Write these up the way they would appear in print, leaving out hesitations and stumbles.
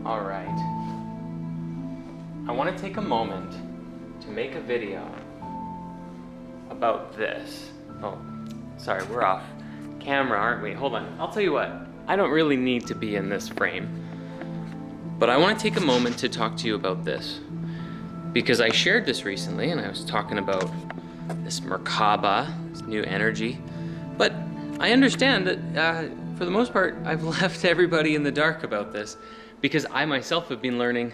All right. I want to take a moment to make a video about this. Oh, sorry, we're off camera, aren't we? Hold on. I'll tell you what. I don't really need to be in this frame, but I want to take a moment to talk to you about this because I shared this recently and I was talking about this Merkaba, this new energy, but I understand that for the most part, I've left everybody in the dark about this because I myself have been learning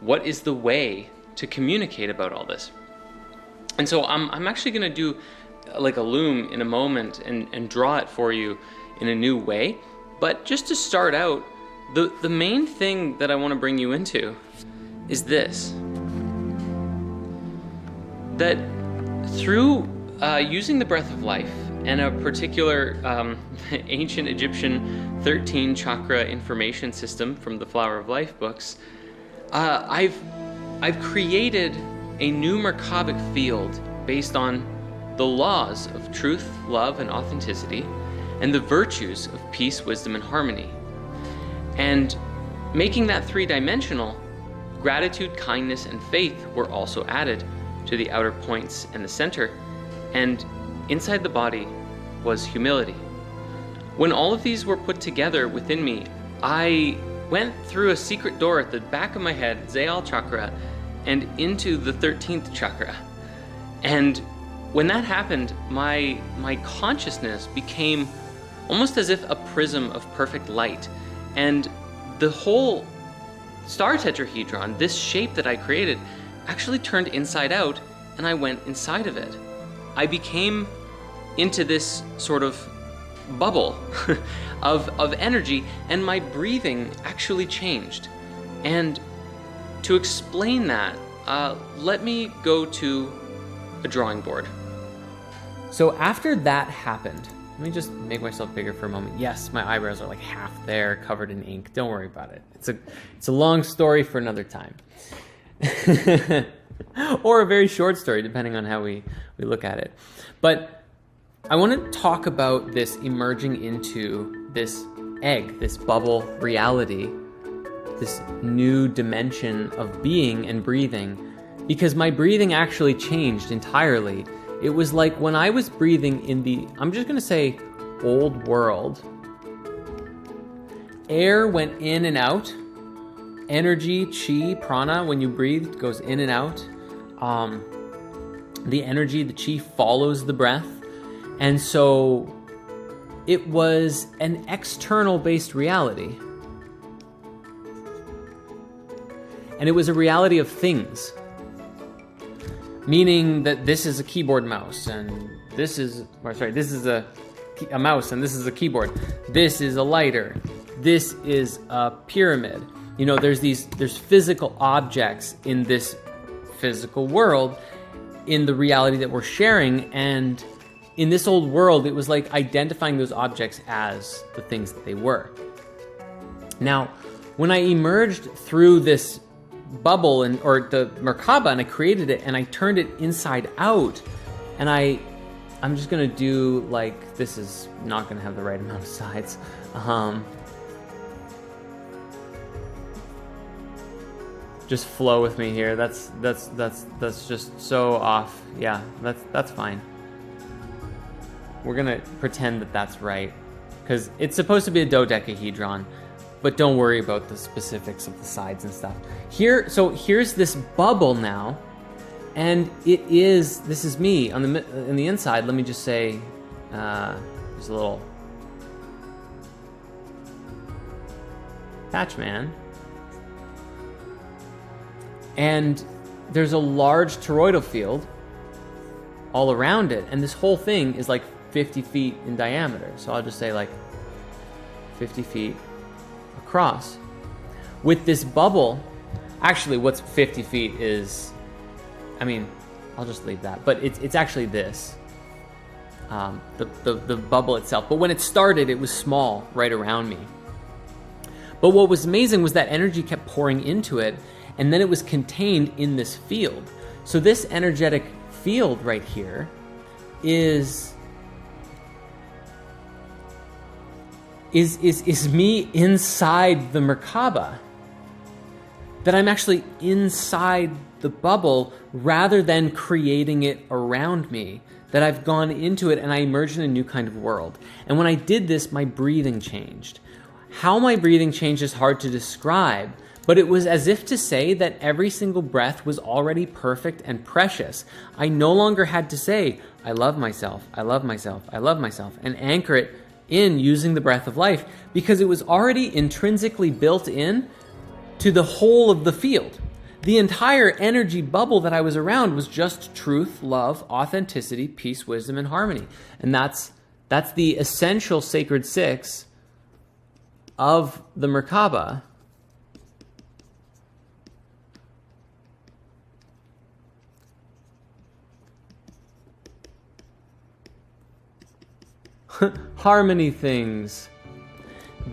what is the way to communicate about all this. And so I'm actually going to do like a loom in a moment and draw it for you in a new way. But just to start out, the main thing that I want to bring you into is this. That through using the breath of life and a particular ancient Egyptian 13 chakra information system from the Flower of Life books, I've created a new Merkabic field based on the laws of truth, love, and authenticity, and the virtues of peace, wisdom, and harmony. And making that three-dimensional, gratitude, kindness, and faith were also added to the outer points and the center, and inside the body was humility. When all of these were put together within me, I went through a secret door at the back of my head, Zayal chakra, and into the 13th chakra. And when that happened, my consciousness became almost as if a prism of perfect light. And the whole star tetrahedron, this shape that I created, actually turned inside out, and I went inside of it. I became into this sort of bubble of energy, and my breathing actually changed. And to explain that, let me go to a drawing board. So after that happened, let me just make myself bigger for a moment. Yes, my eyebrows are like half there, covered in ink. Don't worry about it. It's a long story for another time. Or a very short story, depending on how we look at it. But I want to talk about this emerging into this egg, this bubble reality, this new dimension of being and breathing, because my breathing actually changed entirely. It was like when I was breathing in the, I'm just going to say, old world, air went in and out. Energy, chi, prana, when you breathe, goes in and out. The energy, the chi, follows the breath. And so it was an external based reality. And it was a reality of things. Meaning that this is a keyboard mouse, and this is a mouse, and this is a keyboard. This is a lighter. This is a pyramid. You know, there's physical objects in this physical world, in the reality that we're sharing, and in this old world, it was like identifying those objects as the things that they were. Now, when I emerged through this bubble or the Merkaba, and I created it, and I turned it inside out, and I'm just gonna do like, this is not gonna have the right amount of sides. Just flow with me here. That's just so off. Yeah, that's fine. We're gonna pretend that that's right, because it's supposed to be a dodecahedron, but don't worry about the specifics of the sides and stuff. So here's this bubble now, and this is me on the inside. Let me just say, there's a little patch man. And there's a large toroidal field all around it, and this whole thing is like 50 feet in diameter. So I'll just say like 50 feet across. With this bubble, actually what's 50 feet is, I mean, I'll just leave that, but it's actually this, the bubble itself. But when it started, it was small right around me. But what was amazing was that energy kept pouring into it, and then it was contained in this field. So this energetic field right here is me inside the Merkaba. that I'm actually inside the bubble rather than creating it around me, that I've gone into it and I emerged in a new kind of world. And when I did this, my breathing changed. How my breathing changed is hard to describe, but it was as if to say that every single breath was already perfect and precious. I no longer had to say, I love myself, I love myself, I love myself, and anchor it in using the breath of life, because it was already intrinsically built in to the whole of the field. The entire energy bubble that I was around was just truth, love, authenticity, peace, wisdom, and harmony. And that's the essential sacred six of the Merkaba. Harmony things.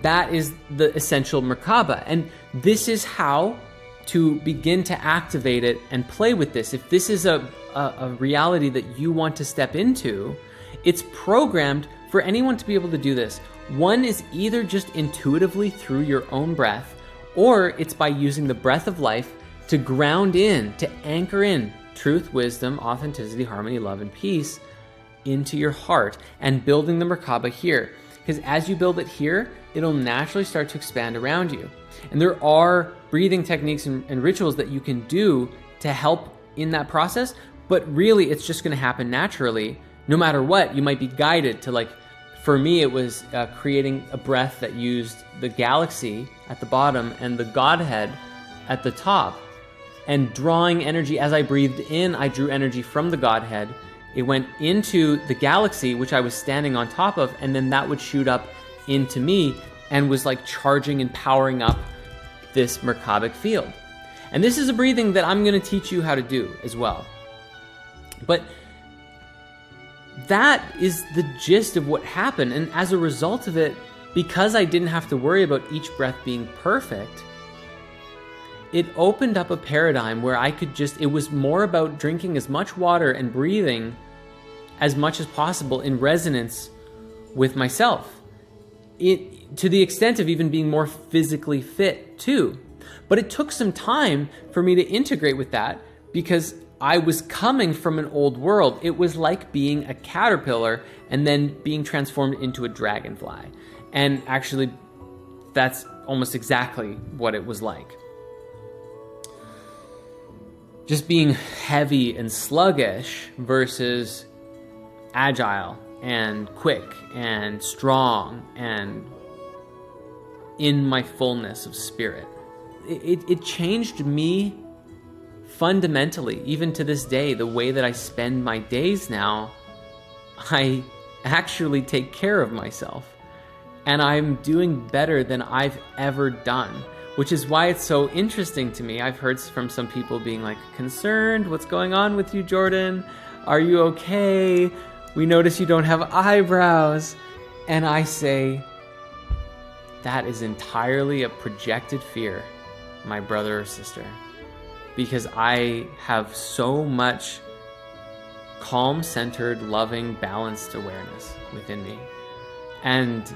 That is the essential Merkaba. And this is how to begin to activate it and play with this. If this is a reality that you want to step into, it's programmed for anyone to be able to do this. One is either just intuitively through your own breath, or it's by using the breath of life to ground in, to anchor in truth, wisdom, authenticity, harmony, love, and peace into your heart, and building the Merkaba here. Because as you build it here, it'll naturally start to expand around you. And there are breathing techniques and rituals that you can do to help in that process, but really it's just going to happen naturally. No matter what, you might be guided to, like, for me, it was creating a breath that used the galaxy at the bottom and the Godhead at the top, and drawing energy. As I breathed in, I drew energy from the Godhead. It went into the galaxy, which I was standing on top of, and then that would shoot up into me and was like charging and powering up this Merkabic field. And this is a breathing that I'm going to teach you how to do as well. But that is the gist of what happened. And as a result of it, because I didn't have to worry about each breath being perfect, it opened up a paradigm where I could just, it was more about drinking as much water and breathing as much as possible in resonance with myself. To the extent of even being more physically fit too. But it took some time for me to integrate with that, because I was coming from an old world. It was like being a caterpillar and then being transformed into a dragonfly. And actually, that's almost exactly what it was like. Just being heavy and sluggish versus agile and quick and strong and in my fullness of spirit. It changed me fundamentally. Even to this day, the way that I spend my days now, I actually take care of myself. And I'm doing better than I've ever done, which is why it's so interesting to me. I've heard from some people being like, concerned, what's going on with you, Jordan? Are you okay? We notice you don't have eyebrows. And I say, that is entirely a projected fear, my brother or sister, because I have so much calm, centered, loving, balanced awareness within me. And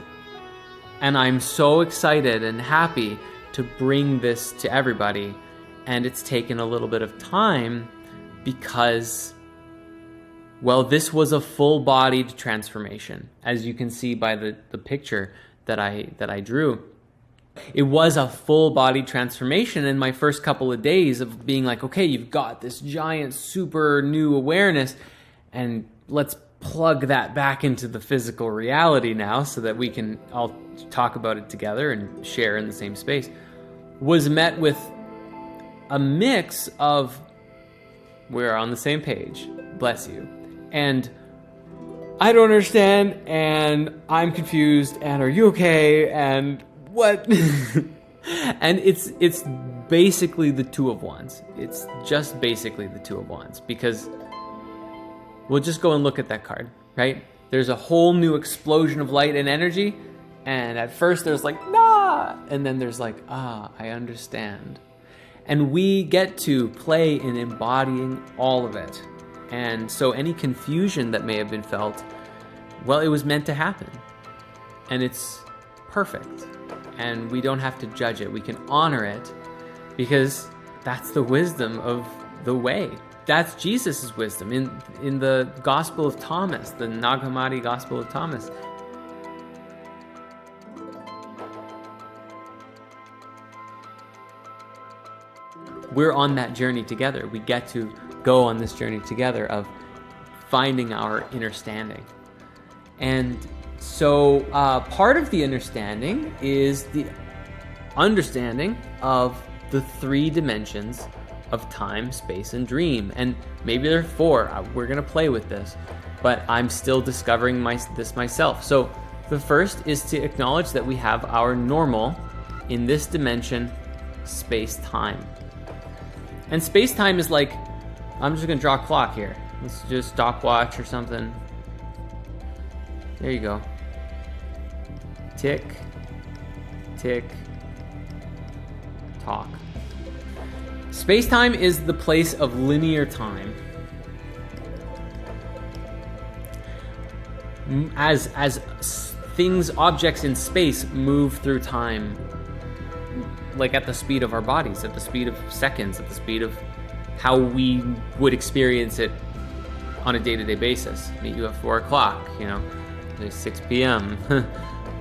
I'm so excited and happy to bring this to everybody. And it's taken a little bit of time because, well, this was a full-bodied transformation, as you can see by the picture that I drew. It was a full-bodied transformation in my first couple of days of being like, okay, you've got this giant, super new awareness, and let's plug that back into the physical reality now so that we can all talk about it together and share in the same space, was met with a mix of, we're on the same page, bless you, and I don't understand, and I'm confused, and are you okay, and what? And it's basically the Two of Wands. It's just basically the Two of Wands, because we'll just go and look at that card, right? There's a whole new explosion of light and energy, and at first there's like, nah, and then there's like, I understand. And we get to play in embodying all of it. And so any confusion that may have been felt, well, it was meant to happen. And it's perfect. And we don't have to judge it. We can honor it because that's the wisdom of the way. That's Jesus' wisdom in the Gospel of Thomas, the Nag Hammadi Gospel of Thomas. We're on that journey together. We get to go on this journey together of finding our inner standing. And so part of the understanding is the understanding of the 3 dimensions of time, space, and dream. And maybe there are 4. We're going to play with this, but I'm still discovering this myself. So the first is to acknowledge that we have our normal in this dimension, space-time. And space-time is like, I'm just going to draw a clock here. Let's do a stopwatch or something. There you go. Tick, tick, tock. Space-time is the place of linear time. As things, objects in space move through time, like at the speed of our bodies, at the speed of seconds, at the speed of how we would experience it on a day-to-day basis. Meet you at 4 o'clock, there's 6 p.m.,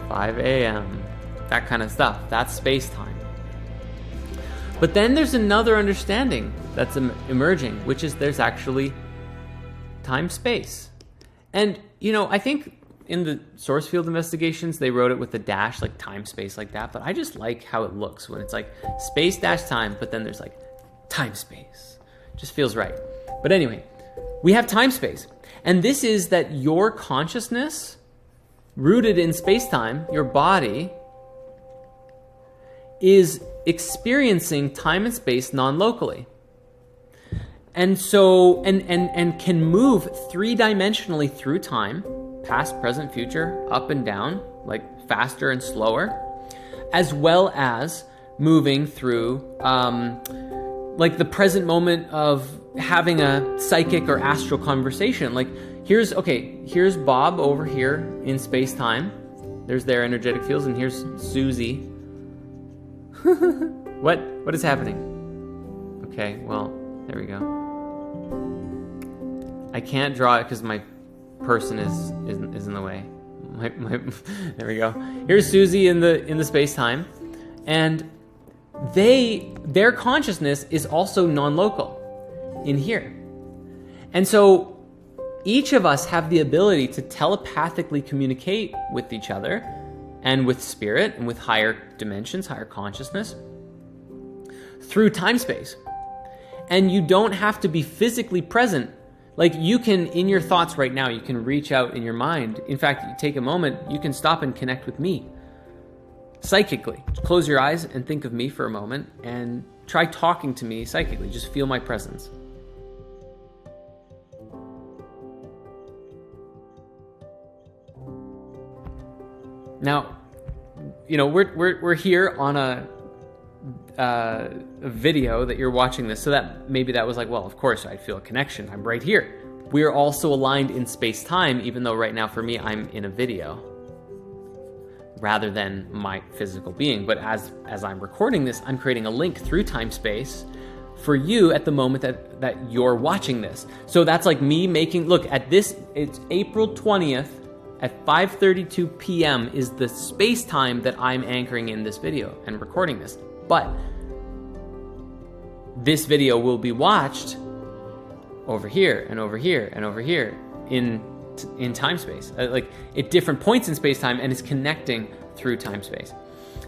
5 a.m., that kind of stuff. That's space-time. But then there's another understanding that's emerging, which is there's actually time-space. And, I think in the source field investigations, they wrote it with a dash, like time-space like that, but I just like how it looks when it's like space-time, but then there's like time-space. Just feels right. But anyway, we have time-space. And this is that your consciousness, rooted in space-time, your body, is experiencing time and space non-locally. And so, and can move 3-dimensionally through time, past, present, future, up and down, like faster and slower, as well as moving through like the present moment of having a psychic or astral conversation. Like here's Bob over here in space-time. There's their energetic fields, and here's Susie. What is happening? Okay, well, there we go. I can't draw it because my person is in the way. There we go. Here's Susie in the space-time, and their consciousness is also non-local in here. And so each of us have the ability to telepathically communicate with each other and with spirit and with higher dimensions, higher consciousness through time-space. And you don't have to be physically present. Like you can, in your thoughts right now, you can reach out in your mind. In fact, you take a moment, you can stop and connect with me psychically. Close your eyes and think of me for a moment and try talking to me psychically. Just feel my presence. Now, we're here on a video that you're watching this, so that maybe that was like, well, of course I feel a connection. I'm right here. We're also aligned in space-time, even though right now for me I'm in a video rather than my physical being. But as I'm recording this, I'm creating a link through time-space for you at the moment that you're watching this. So that's like me making, look at this, it's April 20th at 5:32 p.m. is the space-time that I'm anchoring in this video and recording this. But this video will be watched over here and over here and over here in time-space, like at different points in space-time, and it's connecting through time-space.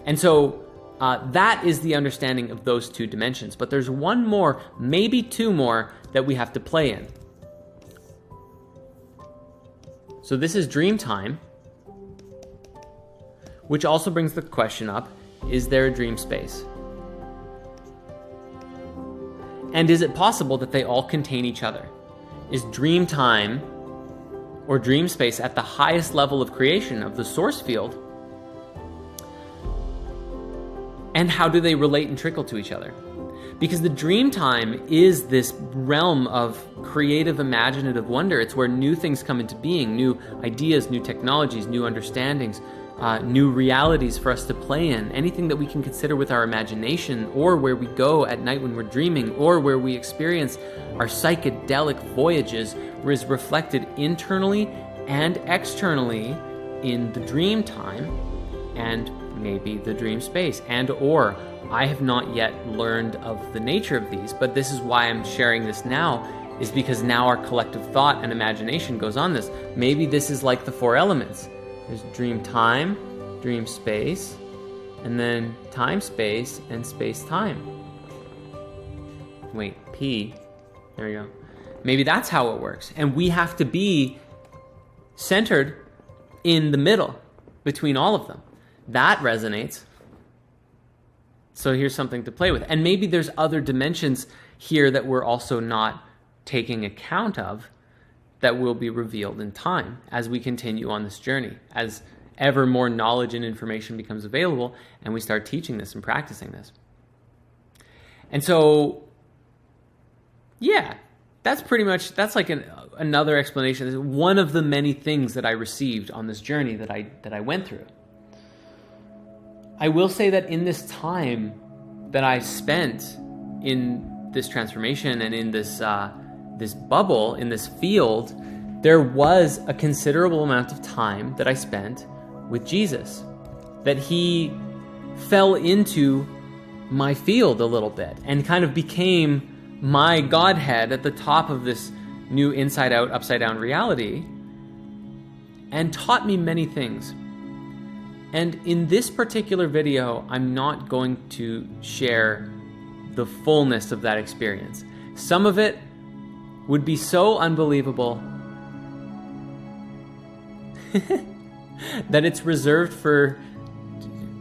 And so that is the understanding of those 2 dimensions. But there's one more, maybe 2 more, that we have to play in. So this is dream time, which also brings the question up, is there a dream space? And is it possible that they all contain each other? Is dream time or dream space at the highest level of creation of the source field? And how do they relate and trickle to each other? Because the dream time is this realm of creative, imaginative wonder. It's where new things come into being, new ideas, new technologies, new understandings, new realities for us to play in, anything that we can consider with our imagination, or where we go at night when we're dreaming, or where we experience our psychedelic voyages, is reflected internally and externally in the dream time and maybe the dream space. And or I have not yet learned of the nature of these, but this is why I'm sharing this now, is because now our collective thought and imagination goes on this. Maybe this is like the 4 elements. There's dream time, dream space, and then time space and space time. Wait, P. There we go. Maybe that's how it works. And we have to be centered in the middle between all of them. That resonates. So here's something to play with. And maybe there's other dimensions here that we're also not taking account of, that will be revealed in time as we continue on this journey, as ever more knowledge and information becomes available and we start teaching this and practicing this. And so, yeah, that's pretty much, that's like another explanation. One of the many things that I received on this journey that I went through. I will say that in this time that I spent in this transformation and in this bubble, in this field, there was a considerable amount of time that I spent with Jesus, that he fell into my field a little bit and kind of became my Godhead at the top of this new inside out, upside down reality, and taught me many things. And in this particular video, I'm not going to share the fullness of that experience. Some of it would be so unbelievable that it's reserved for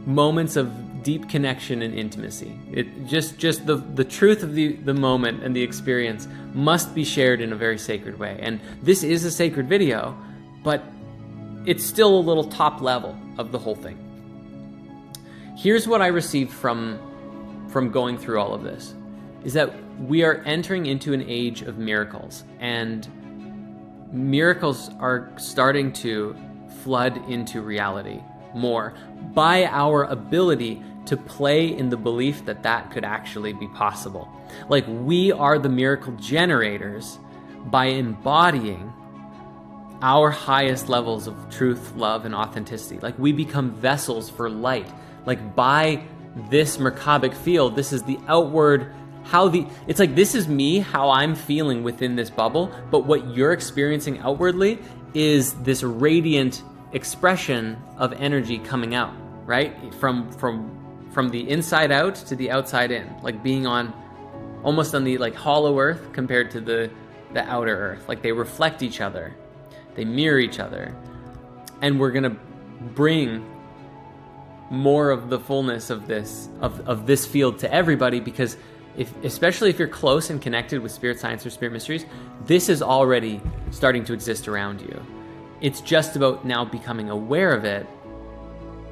moments of deep connection and intimacy. It just the truth of the moment and the experience must be shared in a very sacred way. And this is a sacred video, but it's still a little top level of the whole thing. Here's what I received from going through all of this, is that we are entering into an age of miracles, and miracles are starting to flood into reality more by our ability to play in the belief that that could actually be possible. Like, we are the miracle generators by embodying our highest levels of truth, love, and authenticity. Like, we become vessels for light. Like, by this Merkabic field, this is the outward, it's like, this is me, how I'm feeling within this bubble, but what you're experiencing outwardly is this radiant expression of energy coming out, right? From the inside out to the outside in, like being almost on the like hollow earth compared to the outer earth. Like, they reflect each other, they mirror each other, and we're gonna bring more of the fullness of this field to everybody, because especially if you're close and connected with spirit science or spirit mysteries, this is already starting to exist around you. It's just about now becoming aware of it,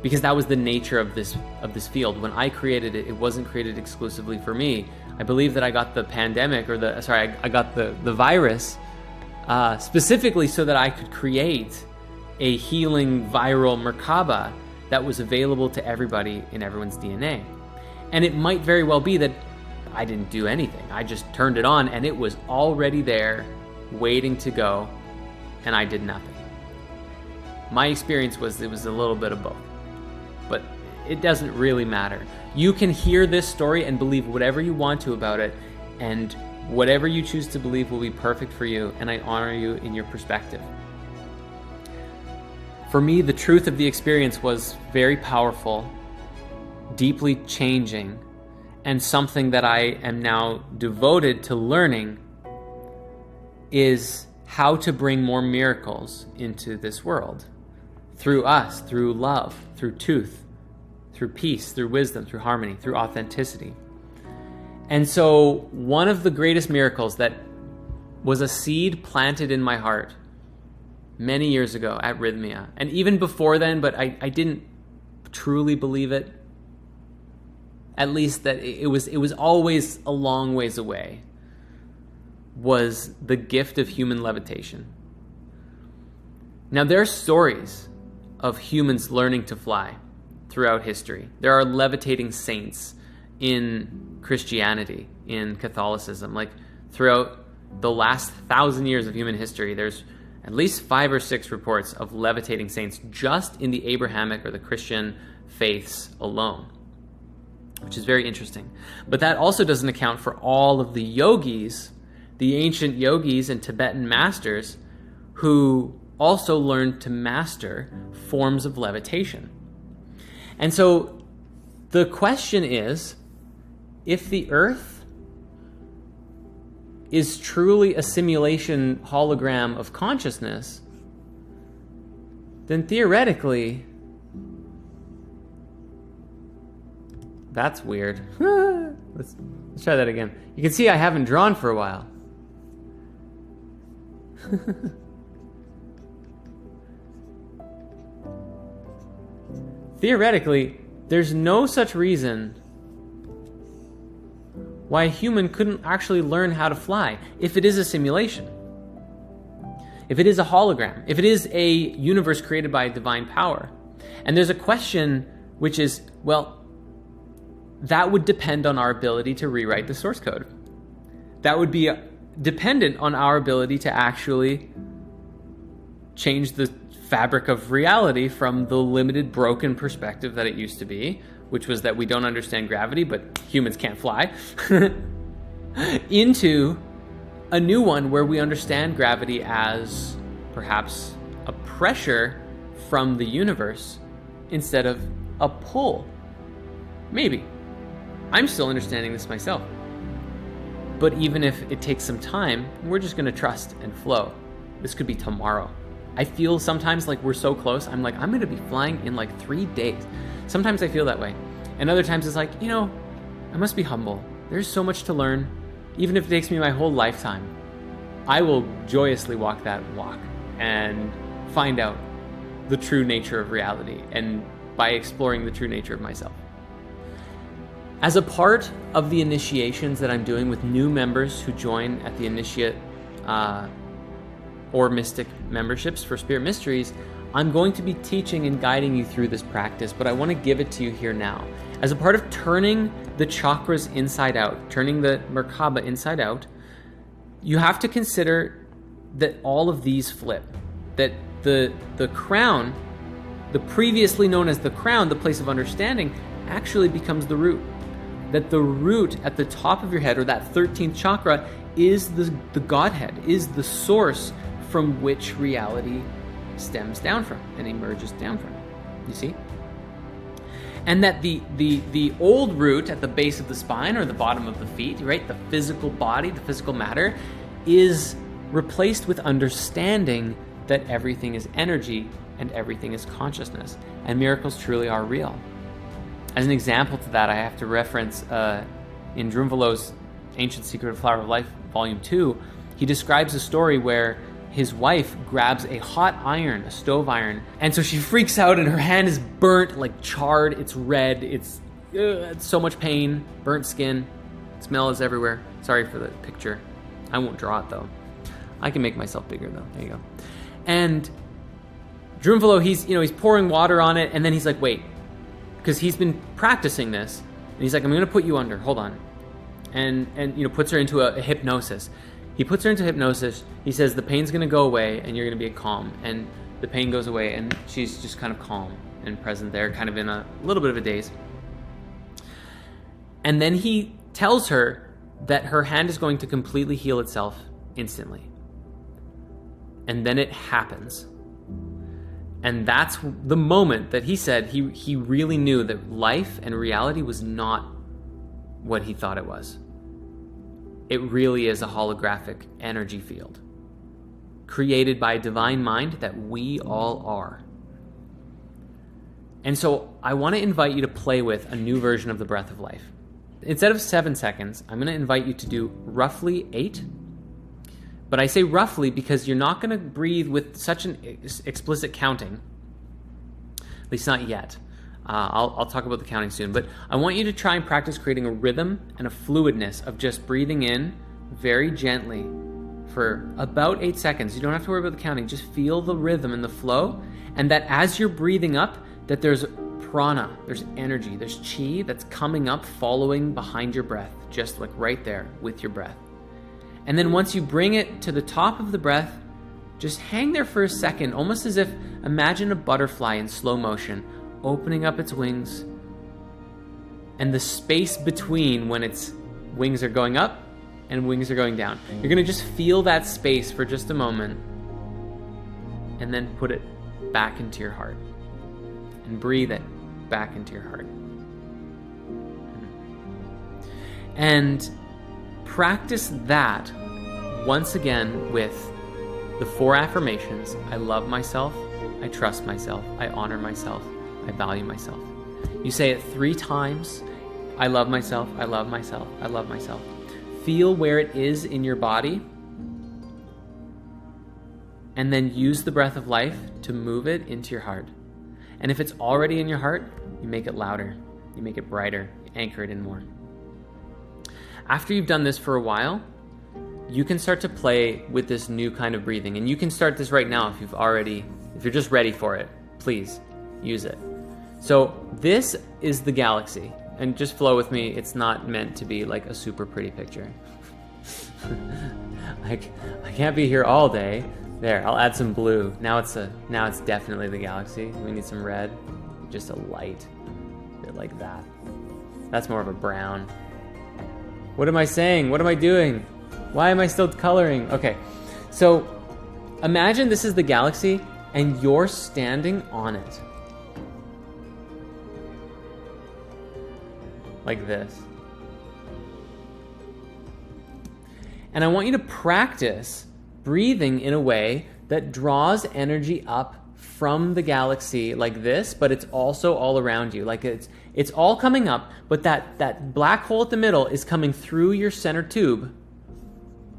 because that was the nature of this field. When I created it, it wasn't created exclusively for me. I believe that I got the pandemic, I got the virus specifically so that I could create a healing viral Merkaba that was available to everybody in everyone's DNA. And it might very well be that I didn't do anything. I just turned it on and it was already there, waiting to go, and I did nothing. My experience was it was a little bit of both, but it doesn't really matter. You can hear this story and believe whatever you want to about it, and whatever you choose to believe will be perfect for you, and I honor you in your perspective. For me, the truth of the experience was very powerful, deeply changing, and something that I am now devoted to learning is how to bring more miracles into this world. Through us, through love, through truth, through peace, through wisdom, through harmony, through authenticity. And so one of the greatest miracles that was a seed planted in my heart many years ago at Rhythmia, and even before then, but I didn't truly believe it, at least that it was always a long ways away, was the gift of human levitation. Now, there are stories of humans learning to fly throughout history. There are levitating saints in Christianity, in Catholicism. Like throughout the last 1,000 years of human history, there's at least 5 or 6 reports of levitating saints just in the Abrahamic or the Christian faiths alone, which is very interesting. But that also doesn't account for all of the yogis, the ancient yogis and Tibetan masters who also learned to master forms of levitation. And so the question is, if the Earth is truly a simulation hologram of consciousness, then theoretically, that's weird. Let's try that again. You can see I haven't drawn for a while. Theoretically, there's no such reason why a human couldn't actually learn how to fly if it is a simulation, if it is a hologram, if it is a universe created by divine power. And there's a question which is, well, that would depend on our ability to rewrite the source code. That would be dependent on our ability to actually change the fabric of reality from the limited, broken perspective that it used to be, which was that we don't understand gravity, but humans can't fly, into a new one where we understand gravity as perhaps a pressure from the universe instead of a pull. Maybe. I'm still understanding this myself. But even if it takes some time, we're just going to trust and flow. This could be tomorrow. I feel sometimes like we're so close. I'm like, I'm going to be flying in like 3 days. Sometimes I feel that way. And other times it's like, I must be humble. There's so much to learn. Even if it takes me my whole lifetime, I will joyously walk that walk and find out the true nature of reality, and by exploring the true nature of myself. As a part of the initiations that I'm doing with new members who join at the initiate or mystic memberships for Spirit Mysteries, I'm going to be teaching and guiding you through this practice, but I want to give it to you here now. As a part of turning the chakras inside out, turning the Merkaba inside out, you have to consider that all of these flip. That the crown, the previously known as the crown, the place of understanding, actually becomes the root. That the root at the top of your head, or that 13th chakra, is the Godhead, is the source from which reality stems down from and emerges down from. You see? And that the old root at the base of the spine or the bottom of the feet, right, the physical body, the physical matter, is replaced with understanding that everything is energy and everything is consciousness, and miracles truly are real. As an example to that, I have to reference in Drunvalo's Ancient Secret of Flower of Life, Volume 2, he describes a story where his wife grabs a hot iron, a stove iron, and so she freaks out and her hand is burnt, like charred, it's red, it's so much pain, burnt skin, smell is everywhere. Sorry for the picture. I won't draw it though. I can make myself bigger though. There you go. And Drunvalo, he's pouring water on it, and then he's like, wait, because he's been practicing this, and he's like, I'm going to put you under, hold on. And puts her into a hypnosis. He puts her into hypnosis. He says the pain's going to go away and you're going to be calm. And the pain goes away and she's just kind of calm and present there, kind of in a little bit of a daze. And then he tells her that her hand is going to completely heal itself instantly. And then it happens. And that's the moment that he said he really knew that life and reality was not what he thought it was. It really is a holographic energy field created by a divine mind that we all are. And so I want to invite you to play with a new version of the breath of life. Instead of 7 seconds, I'm going to invite you to do roughly 8. But I say roughly because you're not going to breathe with such an explicit counting, at least not yet. I'll talk about the counting soon, but I want you to try and practice creating a rhythm and a fluidness of just breathing in very gently for about 8 seconds. You don't have to worry about the counting. Just feel the rhythm and the flow, And that as you're breathing up, that there's prana, there's energy, there's chi that's coming up following behind your breath, just like right there with your breath. And then once you bring it to the top of the breath, just hang there for a second, almost as if, imagine a butterfly in slow motion, opening up its wings, and the space between when its wings are going up and wings are going down. You're going to just feel that space for just a moment, and then put it back into your heart. And breathe it back into your heart. And practice that once again with the 4 affirmations. I love myself, I trust myself, I honor myself, I value myself. You say it 3 times. I love myself, I love myself, I love myself. Feel where it is in your body, and then use the breath of life to move it into your heart. And if it's already in your heart, you make it louder, you make it brighter, you anchor it in more. After you've done this for a while, you can start to play with this new kind of breathing. And you can start this right now if you're just ready for it. Please use it. So this is the galaxy. And just flow with me, it's not meant to be like a super pretty picture. I can't be here all day. There, I'll add some blue. Now it's definitely the galaxy. We need some red, just a light, a bit like that. That's more of a brown. What am I saying? What am I doing? Why am I still coloring? Okay, so imagine this is the galaxy and you're standing on it. Like this. And I want you to practice breathing in a way that draws energy up from the galaxy like this, but it's also all around you. Like it's all coming up, but that black hole at the middle is coming through your center tube,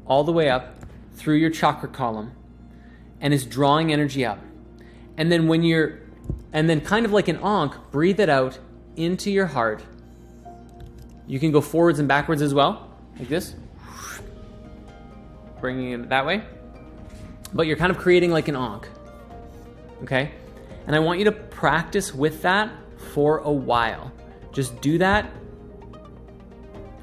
all the way up through your chakra column, and is drawing energy up. And then kind of like an ankh, breathe it out into your heart. You can go forwards and backwards as well, like this, bringing it that way. But you're kind of creating like an ankh, okay? And I want you to practice with that for a while. Just do that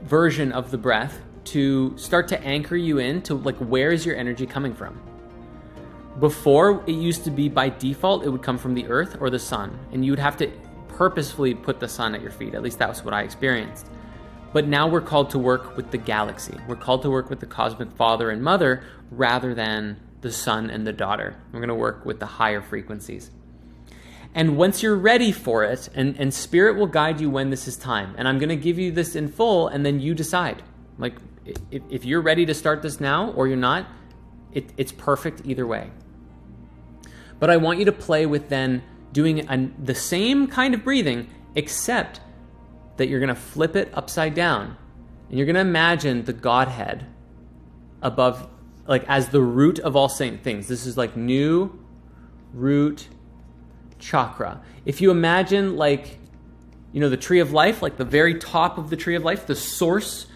version of the breath to start to anchor you in to like, where is your energy coming from? Before, it used to be by default, it would come from the earth or the sun, and you would have to purposefully put the sun at your feet. At least that was what I experienced. But now we're called to work with the galaxy. We're called to work with the cosmic father and mother rather than the son and the daughter. We're going to work with the higher frequencies. And once you're ready for it, and Spirit will guide you when this is time. And I'm going to give you this in full, and then you decide. Like, if you're ready to start this now or you're not, it's perfect either way. But I want you to play with then doing the same kind of breathing, except that you're going to flip it upside down. And you're going to imagine the Godhead above, like as the root of all things. This is like new root chakra. If you imagine like, the tree of life, like the very top of the tree of life, the source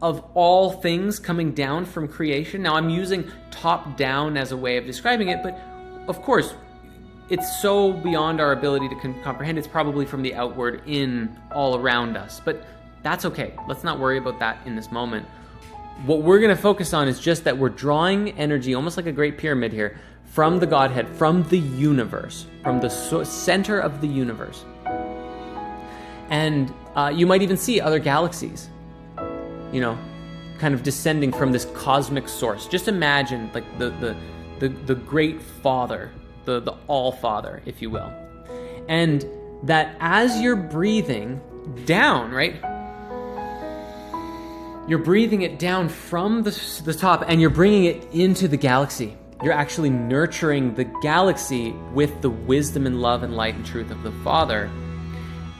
of all things coming down from creation. Now I'm using top down as a way of describing it, but of course, it's so beyond our ability to comprehend. It's probably from the outward in all around us, but that's okay. Let's not worry about that in this moment. What we're going to focus on is just that we're drawing energy, almost like a great pyramid here, from the Godhead, from the universe, from the center of the universe. And you might even see other galaxies, kind of descending from this cosmic source. Just imagine like the great Father, the All-Father, if you will. And that as you're breathing down, right? You're breathing it down from the top and you're bringing it into the galaxy. You're actually nurturing the galaxy with the wisdom and love and light and truth of the Father.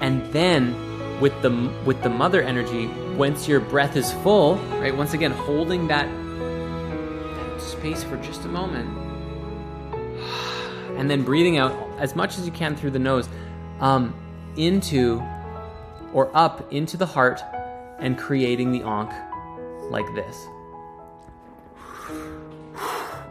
And then with the mother energy, once your breath is full, right? Once again, holding that space for just a moment. And then breathing out as much as you can through the nose, into or up into the heart, and creating the ankh like this.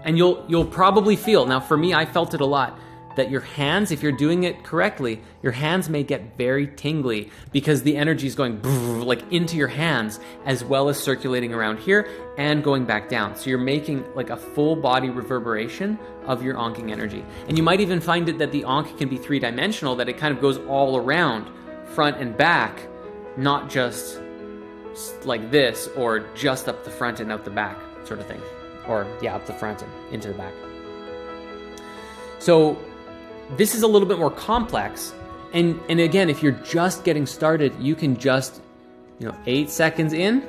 And you'll probably feel, now for me, I felt it a lot. that your hands, if you're doing it correctly, your hands may get very tingly because the energy is going like into your hands as well as circulating around here and going back down. So you're making like a full body reverberation of your onking energy. And you might even find it that the onk can be three-dimensional, that it kind of goes all around, front and back, not just like this or just up the front and out the back sort of thing. Or yeah, up the front and into the back. So this is a little bit more complex. And again, if you're just getting started, you can just, 8 seconds in,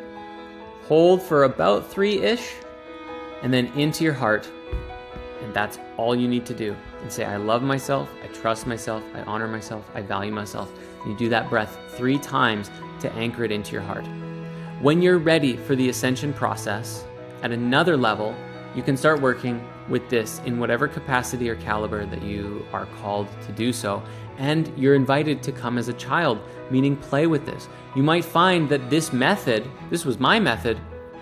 hold for about 3-ish, and then into your heart. And that's all you need to do. And say, I love myself, I trust myself, I honor myself, I value myself. And you do that breath 3 times to anchor it into your heart. When you're ready for the ascension process, at another level, you can start working with this in whatever capacity or caliber that you are called to do so. And you're invited to come as a child, meaning play with this. You might find that this method, this was my method,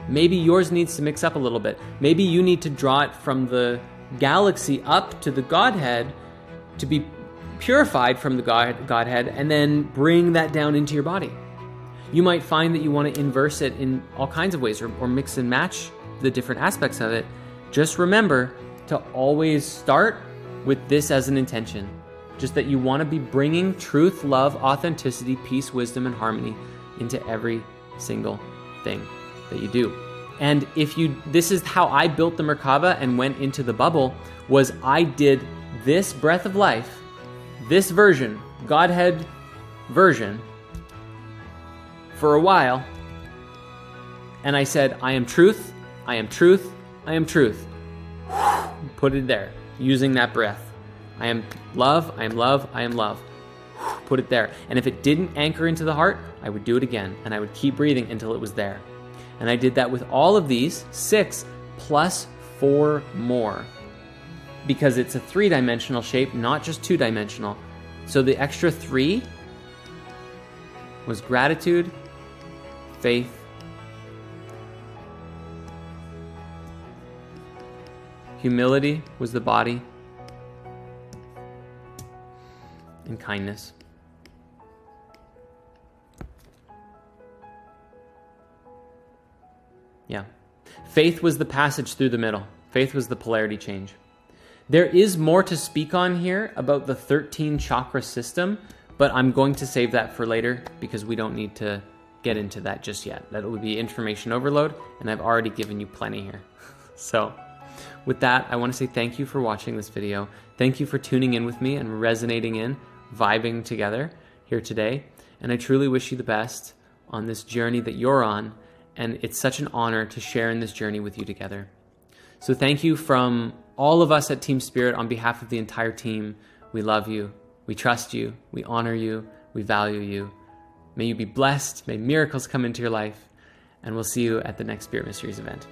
maybe yours needs to mix up a little bit. Maybe you need to draw it from the galaxy up to the Godhead to be purified from the Godhead and then bring that down into your body. You might find that you want to inverse it in all kinds of ways or mix and match the different aspects of it. Just remember to always start with this as an intention. Just that you want to be bringing truth, love, authenticity, peace, wisdom, and harmony into every single thing that you do. And this is how I built the Merkaba and went into the bubble, was I did this breath of life, this version, Godhead version, for a while. And I said, I am truth, I am truth, I am truth. Put it there, using that breath. I am love, I am love, I am love. Put it there. And if it didn't anchor into the heart, I would do it again. And I would keep breathing until it was there. And I did that with all of these, 6 plus 4 more. Because it's a 3-dimensional shape, not just 2-dimensional. So the extra 3 was gratitude, faith, humility was the body, and kindness. Yeah. Faith was the passage through the middle. Faith was the polarity change. There is more to speak on here about the 13 chakra system, but I'm going to save that for later because we don't need to get into that just yet. That would be information overload, and I've already given you plenty here. So with that, I want to say thank you for watching this video. Thank you for tuning in with me and resonating in, vibing together here today. And I truly wish you the best on this journey that you're on. And it's such an honor to share in this journey with you together. So thank you from all of us at Team Spirit on behalf of the entire team. We love you. We trust you. We honor you. We value you. May you be blessed. May miracles come into your life. And we'll see you at the next Spirit Mysteries event.